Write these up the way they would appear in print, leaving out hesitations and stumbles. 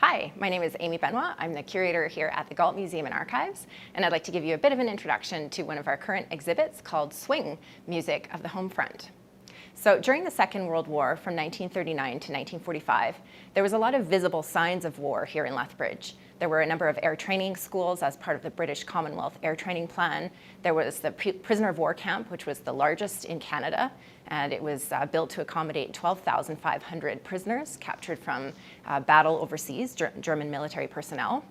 Hi, my name is Aimee Benoit. I'm the curator here at the Galt Museum and Archives, and I'd like to give you a bit of an introduction to one of our current exhibits called Swing, Music of the Home Front. So during the Second World War, from 1939 to 1945, there was a lot of visible signs of war here in Lethbridge. There were a number of air training schools as part of the British Commonwealth Air Training Plan. There was the prisoner of war camp, which was the largest in Canada, and it was built to accommodate 12,500 prisoners captured from battle overseas, German military personnel.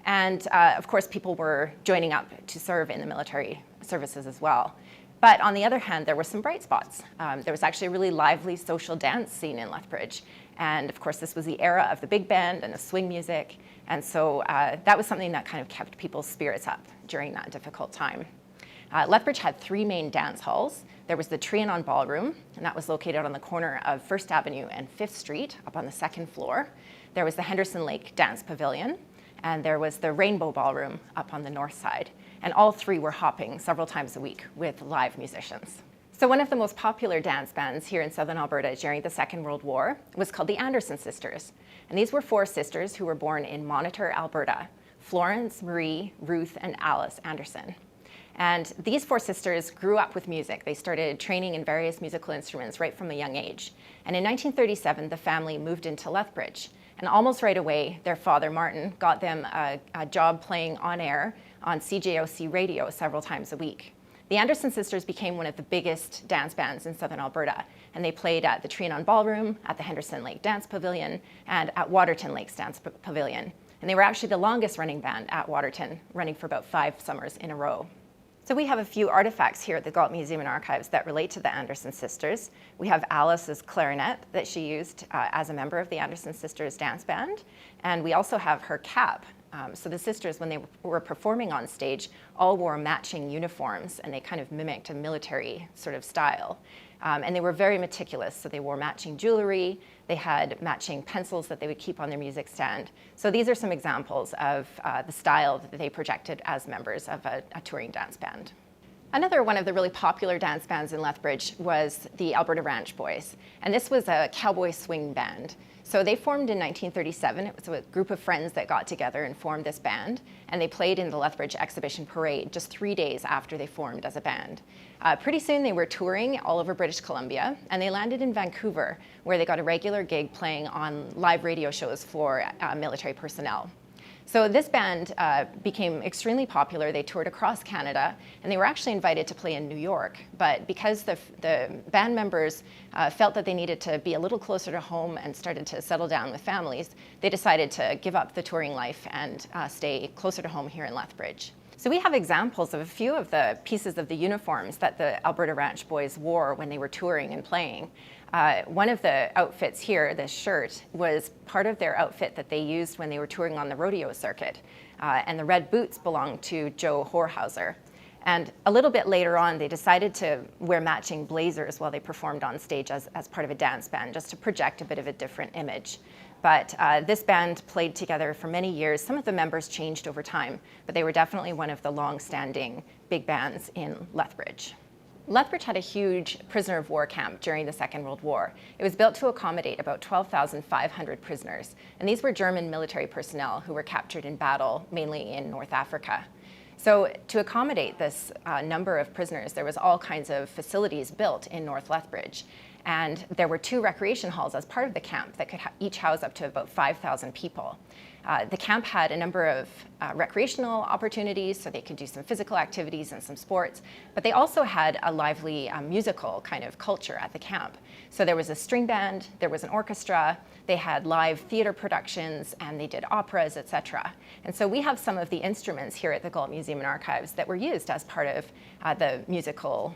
And of course, people were joining up to serve in the military services as well. But on the other hand, there were some bright spots. There was actually a really lively social dance scene in Lethbridge. And of course, this was the era of the big band and the swing music. And so that was something that kind of kept people's spirits up during that difficult time. Lethbridge had three main dance halls. There was the Trianon Ballroom, and that was located on the corner of 1st Avenue and 5th Street, up on the 2nd floor. There was the Henderson Lake Dance Pavilion, and there was the Rainbow Ballroom up on the north side. And all three were hopping several times a week with live musicians. So one of the most popular dance bands here in southern Alberta during the Second World War was called the Anderson Sisters. And these were four sisters who were born in Monitor, Alberta: Florence, Marie, Ruth, and Alice Anderson. And these four sisters grew up with music. They started training in various musical instruments right from a young age. And in 1937, the family moved into Lethbridge. And almost right away, their father, Martin, got them a job playing on air on CJOC radio several times a week. The Anderson Sisters became one of the biggest dance bands in southern Alberta, and they played at the Trianon Ballroom, at the Henderson Lake Dance Pavilion, and at Waterton Lakes Dance Pavilion. And they were actually the longest running band at Waterton, running for about 5 summers in a row. So we have a few artifacts here at the Galt Museum and Archives that relate to the Anderson Sisters. We have Alice's clarinet that she used as a member of the Anderson Sisters dance band, and we also have her cap. So the sisters, when they were performing on stage, all wore matching uniforms, and they kind of mimicked a military sort of style. And they were very meticulous, so they wore matching jewelry, they had matching pencils that they would keep on their music stand. So these are some examples of the style that they projected as members of a touring dance band. Another one of the really popular dance bands in Lethbridge was the Alberta Ranch Boys, and this was a cowboy swing band. So they formed in 1937. It was a group of friends that got together and formed this band, and they played in the Lethbridge Exhibition Parade just 3 days after they formed as a band. Pretty soon they were touring all over British Columbia, and they landed in Vancouver, where they got a regular gig playing on live radio shows for military personnel. So this band became extremely popular. They toured across Canada, and they were actually invited to play in New York. But because the band members felt that they needed to be a little closer to home and started to settle down with families, they decided to give up the touring life and stay closer to home here in Lethbridge. So we have examples of a few of the pieces of the uniforms that the Alberta Ranch Boys wore when they were touring and playing. One of the outfits here, this shirt, was part of their outfit that they used when they were touring on the rodeo circuit. And the red boots belonged to Joe Horhauser. And a little bit later on, they decided to wear matching blazers while they performed on stage as part of a dance band, just to project a bit of a different image. But this band played together for many years. Some of the members changed over time, but they were definitely one of the long-standing big bands in Lethbridge. Lethbridge had a huge prisoner of war camp during the Second World War. It was built to accommodate about 12,500 prisoners, and these were German military personnel who were captured in battle, mainly in North Africa. So to accommodate this number of prisoners, there was all kinds of facilities built in North Lethbridge. And there were 2 recreation halls as part of the camp that could each house up to about 5,000 people. The camp had a number of recreational opportunities, so they could do some physical activities and some sports, but they also had a lively musical kind of culture at the camp. So there was a string band, there was an orchestra, they had live theater productions, and they did operas, etc. And so we have some of the instruments here at the Galt Museum and Archives that were used as part of the musical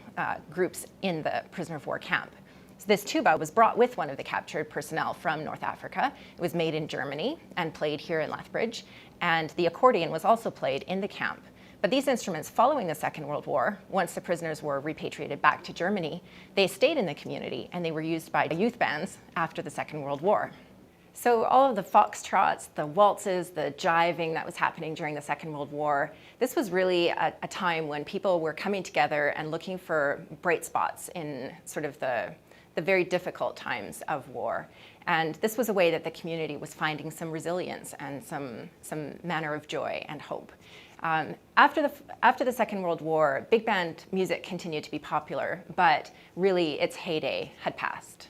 groups in the prisoner of war camp. So this tuba was brought with one of the captured personnel from North Africa. It was made in Germany and played here in Lethbridge. And the accordion was also played in the camp. But these instruments, following the Second World War, once the prisoners were repatriated back to Germany, they stayed in the community, and they were used by youth bands after the Second World War. So all of the foxtrots, the waltzes, the jiving that was happening during the Second World War, this was really a time when people were coming together and looking for bright spots in sort of the very difficult times of war. And this was a way that the community was finding some resilience and some manner of joy and hope. After the Second World War, big band music continued to be popular, but really its heyday had passed.